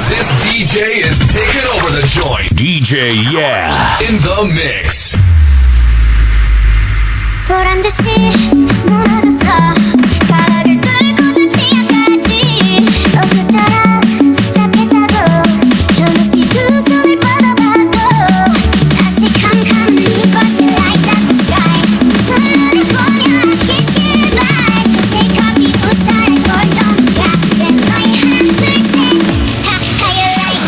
This DJ is taking over the joint. DJ Yeah. In the mix. 보란 듯이 무너졌어. 가락을 뚫고 저 지하까지 엊그처럼 잡혔다고. 저 높이 두 손을 뻗어봐도 다시 캄캄한 이곳을 light up the sky. 손을 보며 I kiss you goodbye. 사실 커피 우산의 골동 같은 너의 하나 둘 셋. How you like?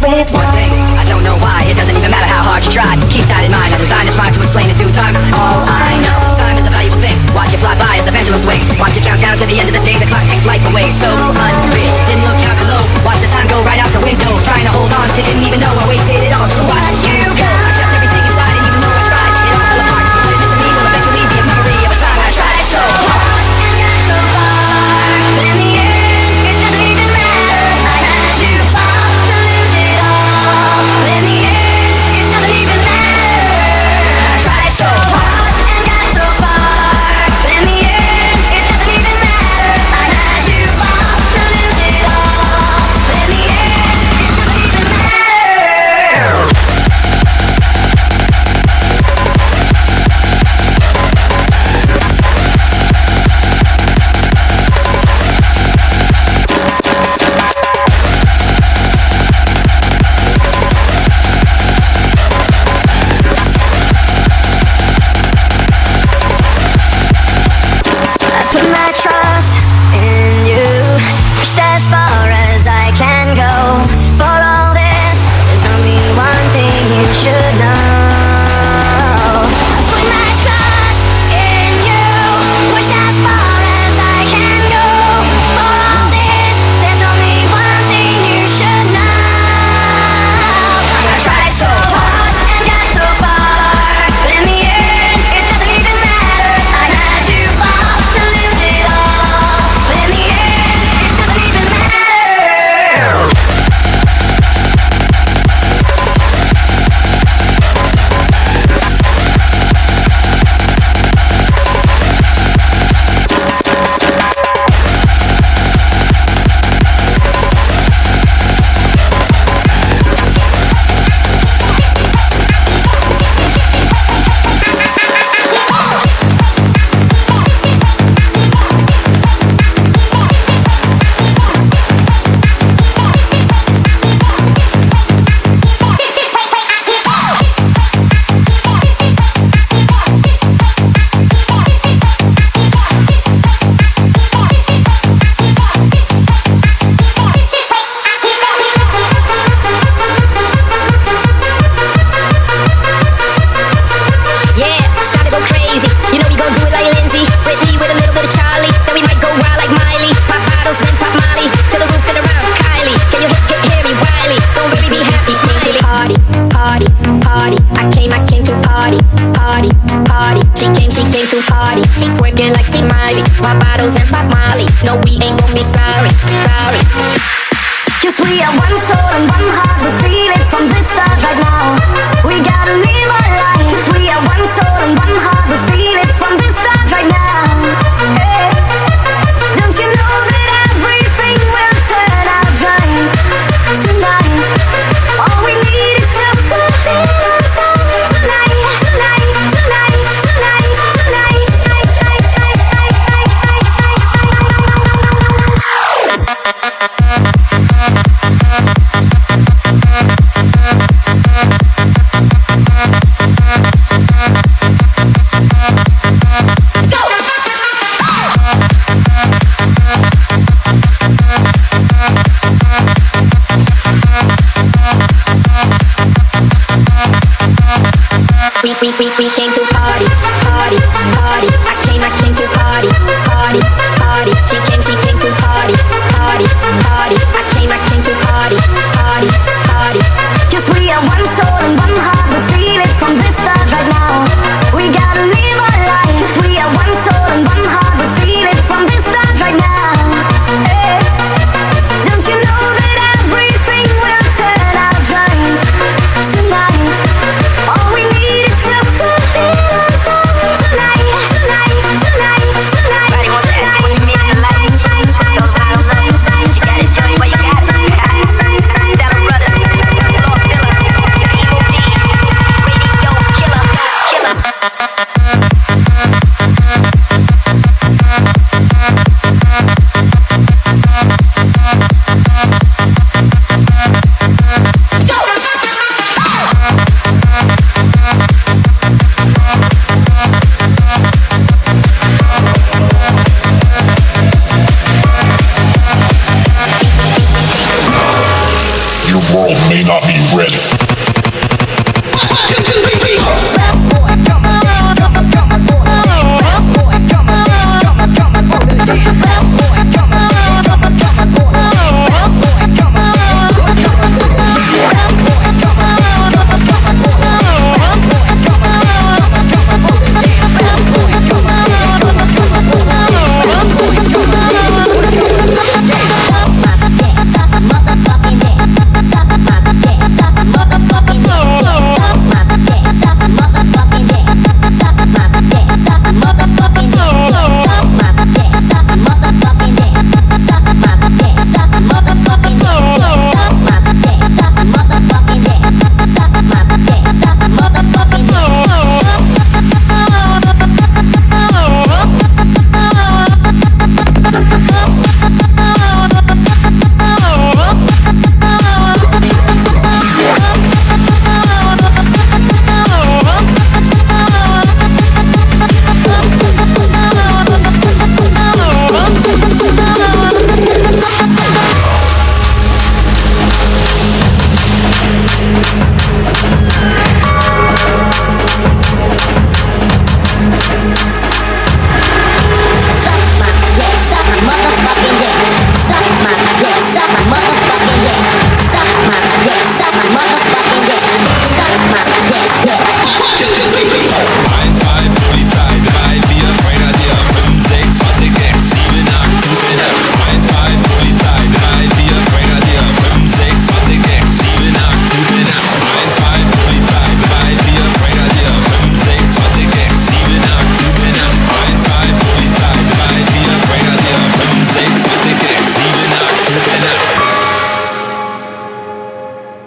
with One thing, I don't know why. It doesn't even matter how hard you try. Keep that in mind. I designed this rhyme to explain in due time. All I know, time is a valuable thing. Watch it fly by as the pendulum swings. Watch it count down to the end of the day. The clock takes life away. So unreal. Didn't look out below. Watch the time go right out the window. Trying to hold on to didn't even know I wasted it all just to watch you go. I kept everything inside, and even though I tried, it all fell apart. But it isn't me, will eventually be a memory of a time I tried so hard and got so far. But in the end, it doesn't even matter. I had to fall to lose it all. But in the end, it doesn't even matter. I tried so hard and got so far. But in the end, it doesn't even matter. I had to fall to lose it all. But in the end, it doesn't even matter. I put my trust in you, pushed as far as I can go. For all this, there's only one thing you should know. I put my trust in you, pushed as far as I can go. For all this, there's only one thing you should know. I tried so hard and got so far, but in the end, it doesn't even matter. I had to fall to lose it all, but in the end, it doesn't even matter. Yeah, started go crazy. You know we gon' do it like Lindsay, Britney with a little bit of Charlie. Then we might go wild like Miley. Pop bottles, then pop Molly, till the roof spin around. Kylie, can you hear me? Wiley, don't really be happy, smiley. Party, party, party. I came to party, party, party. She came to party. She twerking like C. Miley. Pop bottles and pop Molly. No, we ain't gon' be sorry, sorry. Cause we are one soul and one heart. We feel it from the start right now. We gotta live our life. Cause we are one soul and one heart. We feel it from the start right now. Hey. Don't you know that everything will turn out right tonight? All we need is just a little time tonight, tonight, tonight, tonight, tonight. We came to party, party, party. I came to party, party, party. She came to party, party, party. I came to party, party, party. Cause we are one soul and one heart. We feel it from the start right now. We gotta live our life. Cause we are one soul and one heart. We feel it from the start right now. Hey. Don't you know that everything will turn out right tonight? All we need is just a little time tonight, tonight, tonight, tonight, tonight. may not be ready.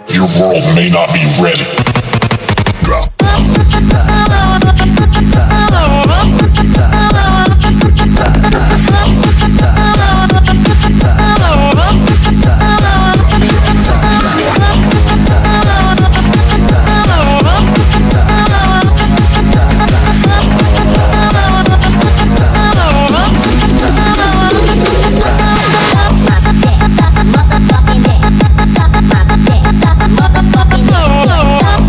Your world may not be ready. Suck my dick, suck my motherfucking dick.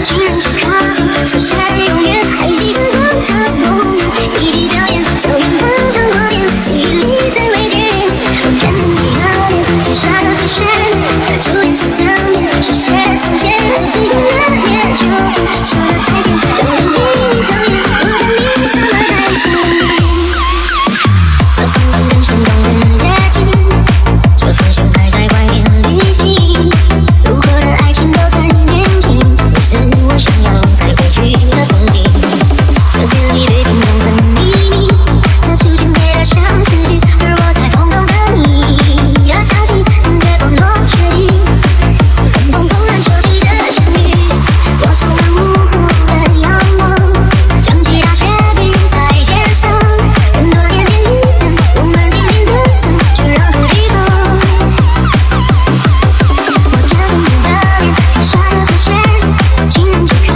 情人节咖啡，说生日永远还记得广场公园，一起表演，校园放灯光点，记忆里最为甜。我看着你的脸，轻刷着飞旋，初恋是正面，书写从前，还记得那年秋天，说了再见，当眼睛一睁眼，我将你什么在身边。这风景跟生动更接近，就出现还在怀念旅行。路过的爱情都在眼睛，也是我想要再回去的风景。这电力对瓶中的秘密，这触觉美得像诗句，而我在风中等你。要相信，别光落决定，感动怦然秋季的旋律。我充满无辜的仰望，将吉他斜背在肩上，更多年前一样，我们紧紧地唱，去任何地方。我看着你的脸，轻刷着和弦，情人节咖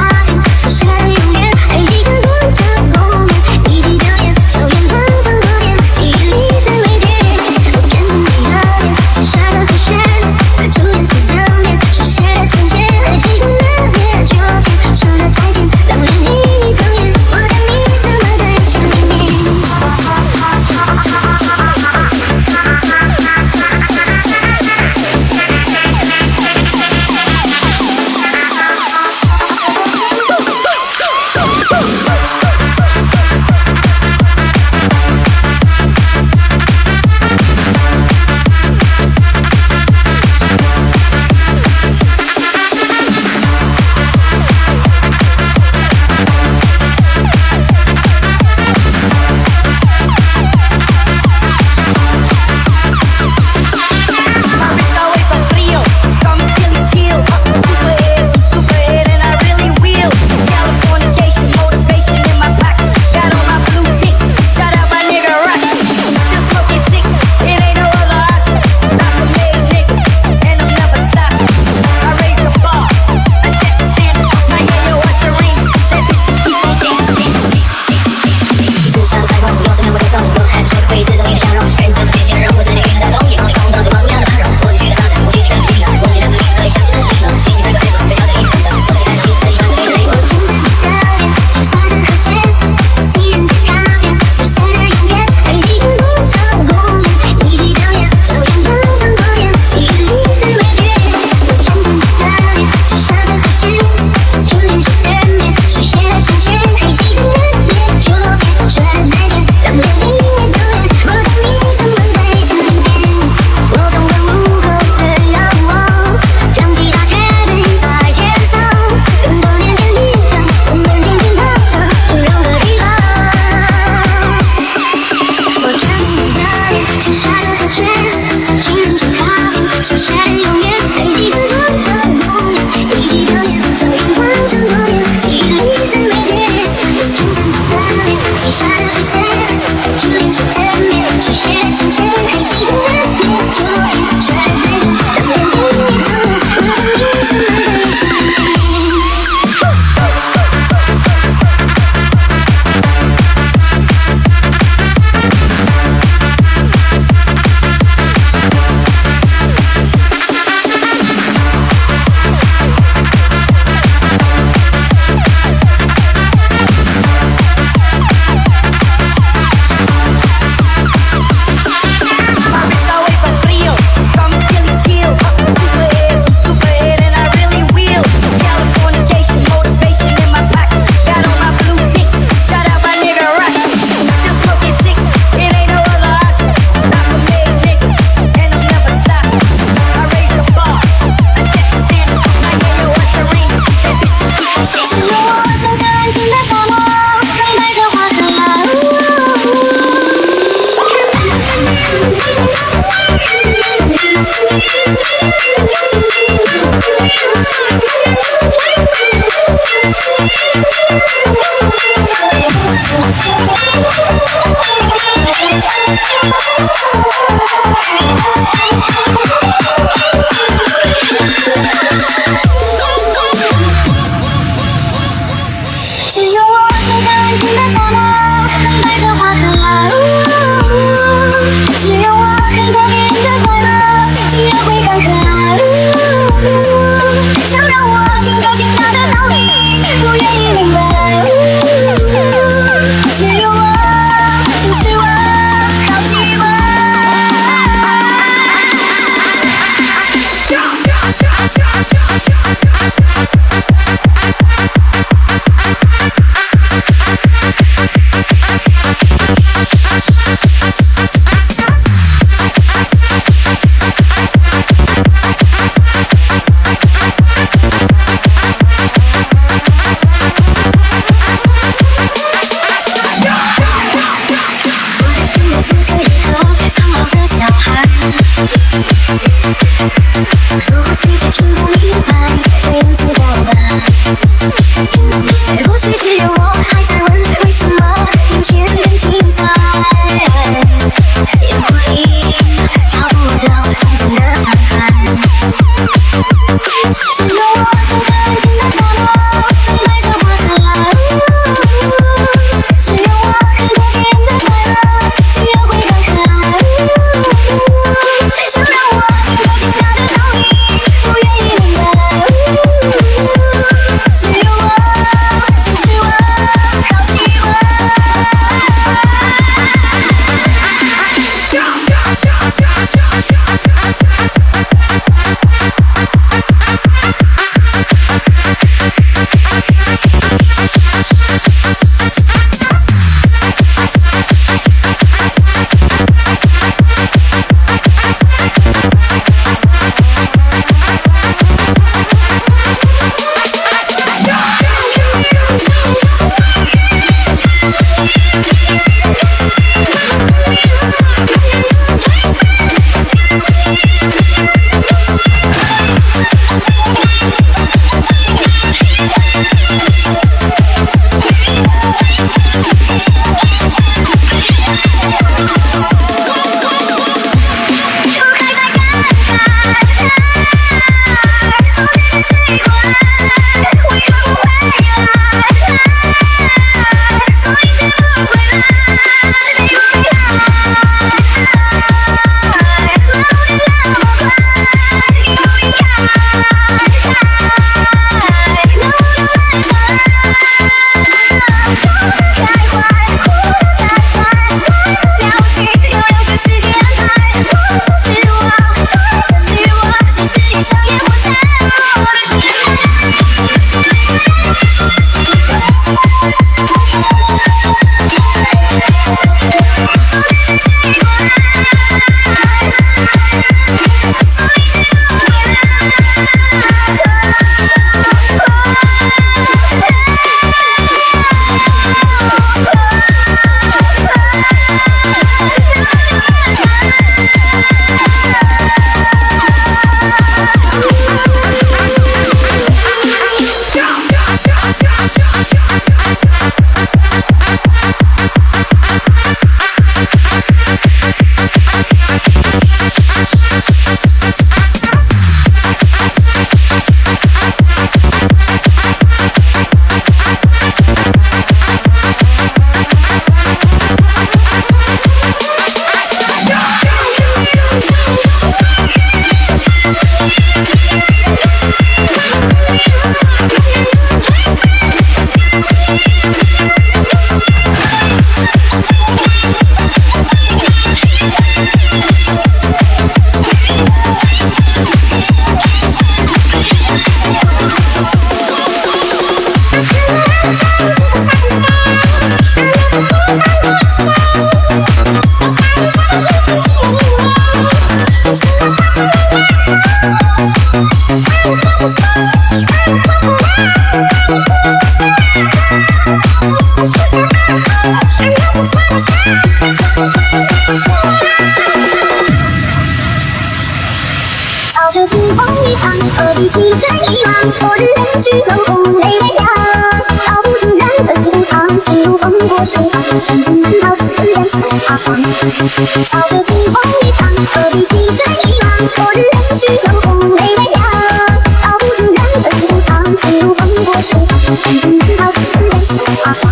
啡，说生日永远，还记得广场公园，一起表演，校园放灯光点，记忆里最为甜。我看着你的脸，轻刷着和弦，初恋是正面，书写从前，还记得那年秋天，说了再见，当眼睛一睁眼，我将你什么在身边。过水房，但是难逃自然是发光。早就惊鸿一场，何必情深一往？昨日人去楼空泪泪凉，道不尽缘分无常，情如风过水房，但是难逃自然是发光。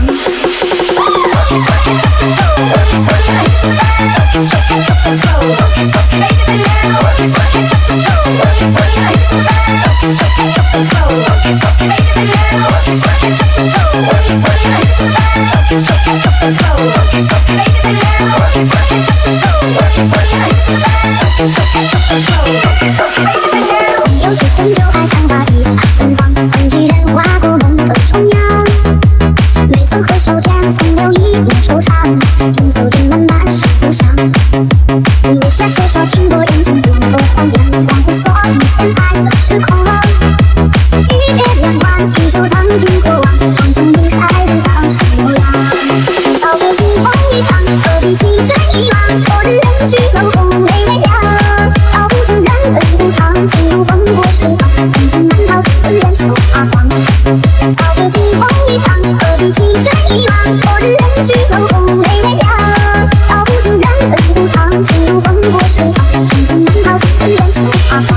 有些人就爱长发一刹芬芳，人举人划过梦的中央。每次回首间，总有一抹惆怅，正走进漫漫是故乡。留下谁说情多眼睛不够荒凉，恍惚所以前爱的时空。一别两万，细数当今过往，望中离开的到处流浪。早就惊鸿一场，何必情深一往？昨日人去楼空泪泪凉，道不尽缘分无常，情如风过水房，但是难逃自然手发光。早就惊鸿一场，何必情深一往？昨日人去楼空泪泪凉，道不尽缘分无常，情如风过水房，但是难逃自然手发光。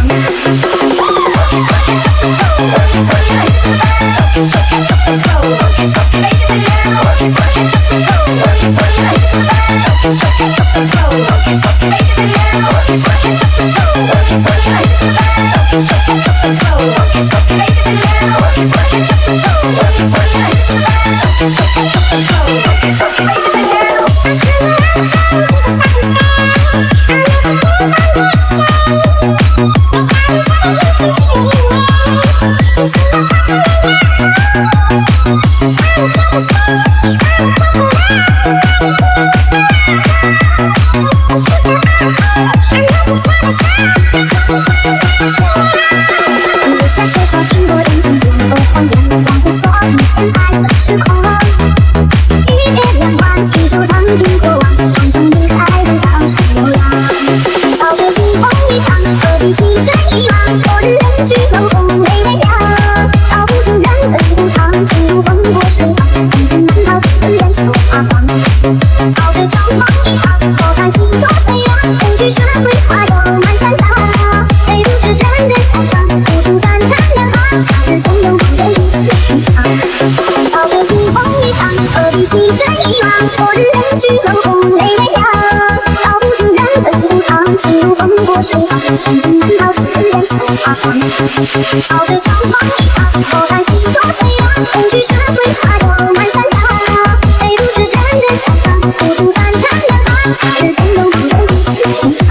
留下谁说情多眼睛不够荒凉，恍惚所以前爱的时空。一别两万，细数当今过往，望中离开的到处流浪。早就惊鸿一场，何必情深一往？昨日人去楼空泪泪凉，道不尽缘分无常，情如风过水房，但是难逃自然手发光。早就惊鸿一场，我看星座飞扬，恐惧社会化又满山岗。谁不是真人台上，付出感叹两行，他日总有旁人一丝心藏。早就惊鸿一场，何必情深一往？昨日人去楼空泪泪凉，道不尽缘分无常，情如风过水房，但是难逃自然手发光。早就惊鸿一场，我看星座飞扬，恐惧社会化又满山岗。谁不是真人台上，付出感叹两行，他日总有旁人一丝心藏。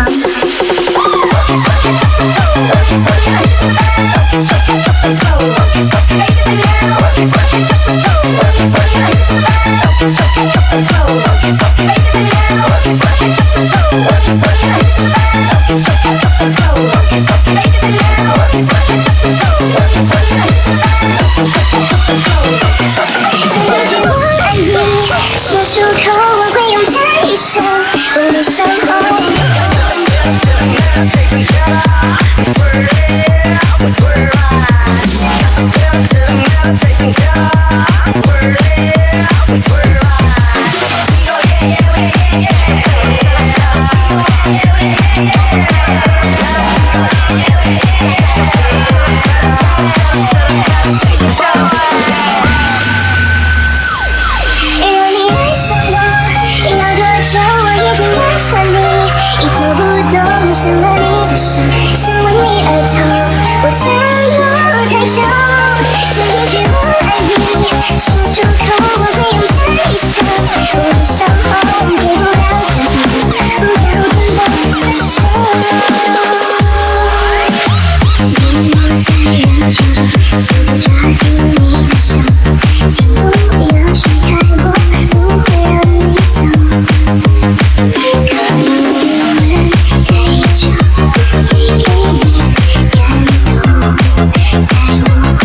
说出口我会用这一生为你守候。若你爱上我，要多久我已经爱上你，已做不懂什么你的事，想为你而投，我沉默太久，这一句我爱你，说出口我会用这一生为你守候，给不了的你，不要等到分手。你在远处，试着抓紧你的手，请不要甩开我，不会让你走。可能有人太久，没给你感动，在我回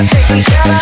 Take some shot,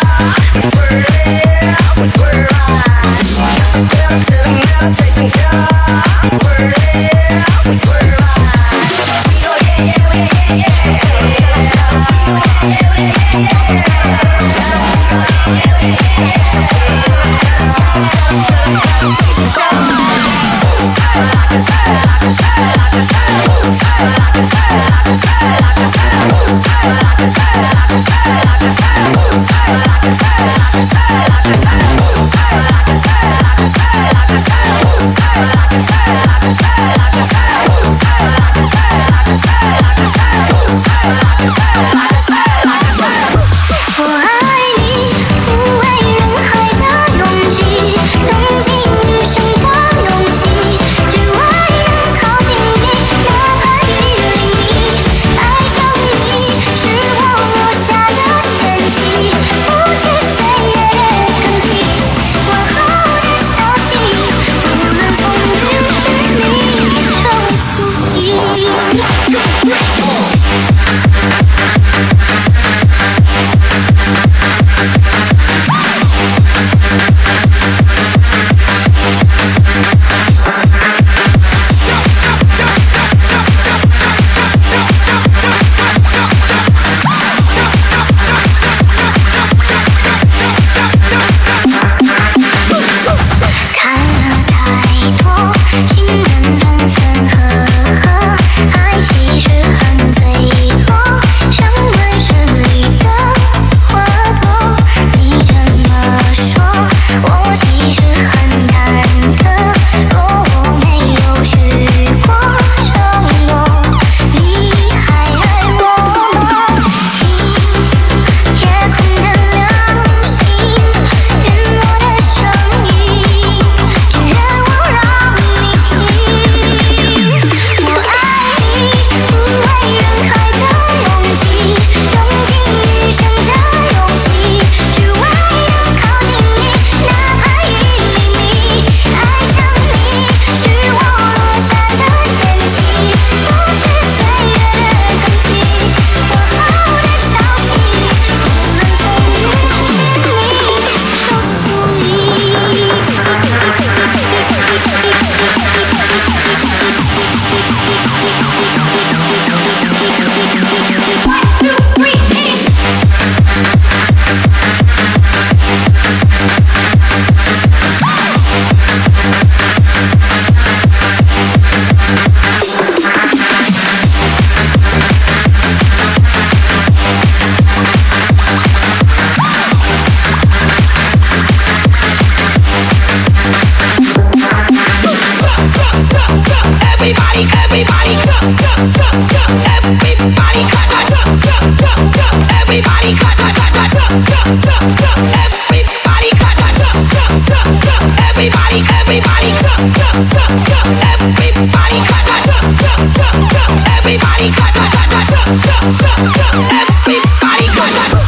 everybody jump, jump, jump, jump. Everybody clap, jump, jump, jump, jump. Everybody clap, jump, jump, jump, jump. Everybody clap, jump, jump, jump, jump. Everybody, everybody jump, jump, jump, jump. Everybody clap, jump, jump, jump, jump. Everybody clap, jump, jump, jump, jump. Everybody clap.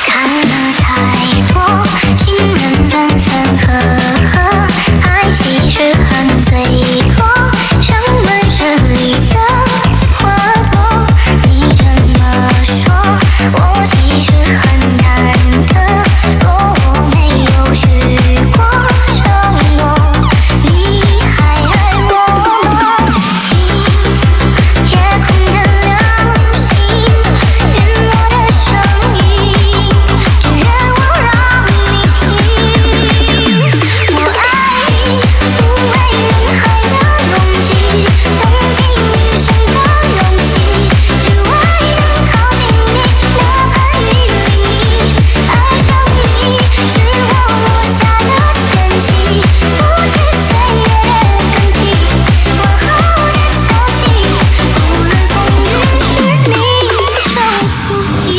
看了太多情人分分合合，爱其实很脆弱，像温水里的花朵。你这么说，我其实很难得。若我没有许过承诺，你还爱我吗？听夜空的流星，陨落的声音，只愿我让你听。我爱你，不为人海的拥挤，用尽余生的勇气，只为能靠近你，哪怕一厘米。爱上你，是我落下的陷阱，不惧岁月的更替，往后的消息，无论风雨是你受足矣。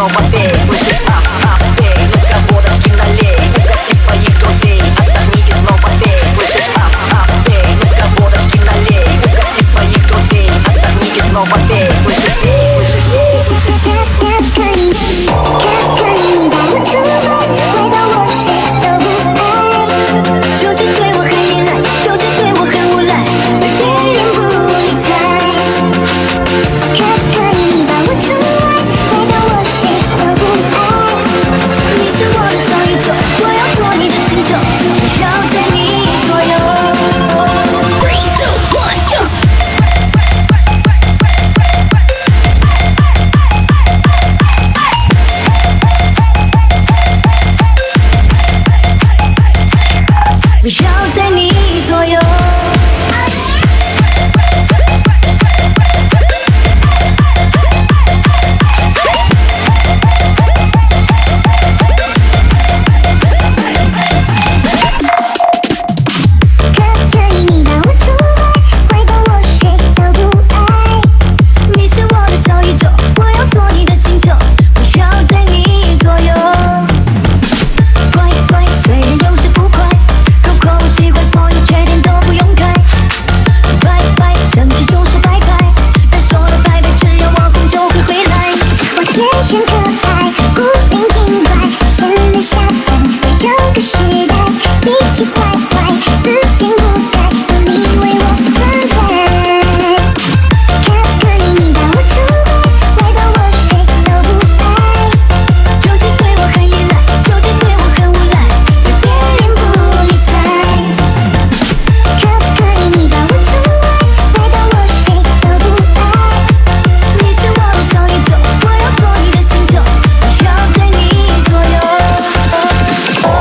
снова пей. Слышишь, пей, ну-ка водочки налей. Угости своих друзей, отдохни и снова пей. Слышишь, пей, ну-ка водочки налей. Угости своих друзей, отдохни и снова пей. Слышишь, пей, слышишь, пей, слышишь, пей, слышишь, пей. 可以你带我出海，回到我谁都不爱，就只对我很依赖，就只对我很无赖，对别人不理睬。可以你带我出海，回到我谁都不爱，你是我的小宇宙，我要做你的星球，绕在你左右。3, 2, 1, jump！围绕在你左右。可以你带我出海，回到我谁都不爱，你是我的小宇宙，我要做你的星球，围绕在你左右。乖乖，虽然有时不快，如果我喜欢，所有缺点都不用改。拜拜，生气就说拜拜，但说了拜拜，只要我空就会回来。我天生可爱，古灵精怪，神的下凡，为这个时代，脾气坏坏，死性不改，有你为我存在。可以你带我出海，回到我谁都不爱，就只对我很依赖，就只对我很无赖，对别人不理睬。可以你带我出海，回到我谁都不爱，你是我的小宇宙，我要做你的星球，围绕在你左右。3,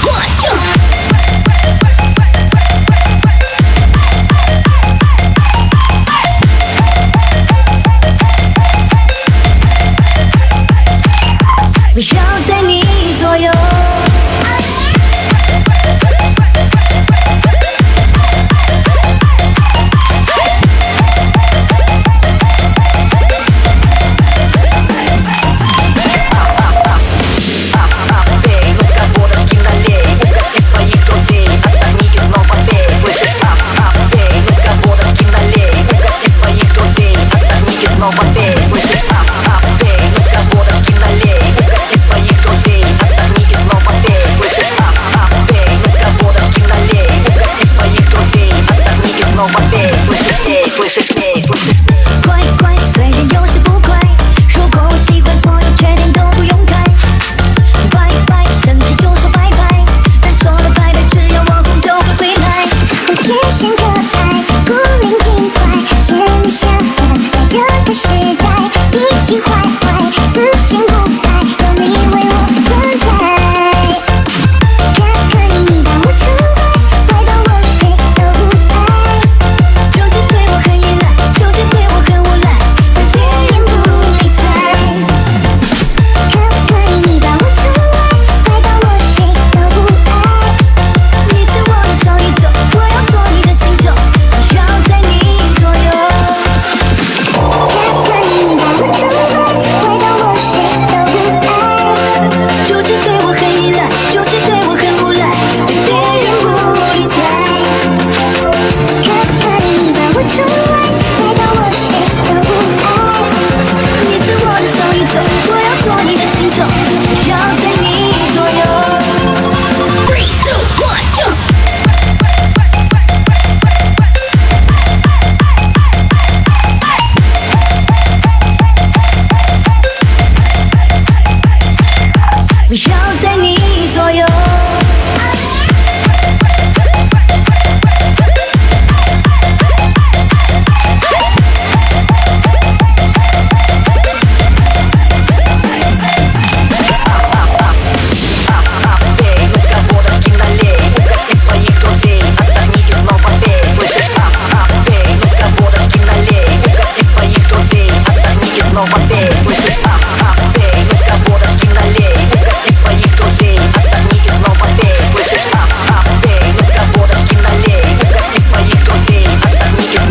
2, 1, jump! 围绕在你左右。Пей, ну-ка водочки налей. Угости своих друзей, отдохни и снова пей. Слышишь, пей, ну-ка водочки налей. Угости своих друзей, отдохни и снова пей. Слышишь, пей, ну-ка водочки налей. Угости своих друзей, отдохни и снова пей. Слышишь, пей, ну-ка водочки налей. Угости своих друзей, отдохни и снова пей. Слышишь, пей, слышишь, пей, слышишь, пей. 乖乖，虽然有些不快，如果我喜欢，所有缺点都不用改。拜拜，生气就说拜拜，但说了拜拜，只要我空就会回来。我天生可爱，古灵精怪，神的下凡，在这个时代，脾气坏坏，死性不改，有你为我存在。可以你带我出海，回到我谁都不爱，就只对我很依赖，就只对我很无赖，对别人不理睬。可以你带我出海，回到我谁都不爱，你是我的小宇宙，我要做你的星球，围绕在你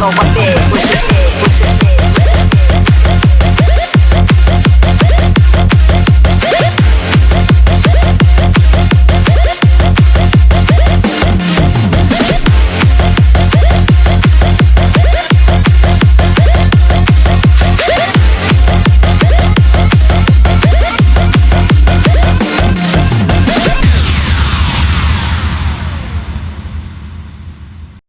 снова пей, слышишь, пей.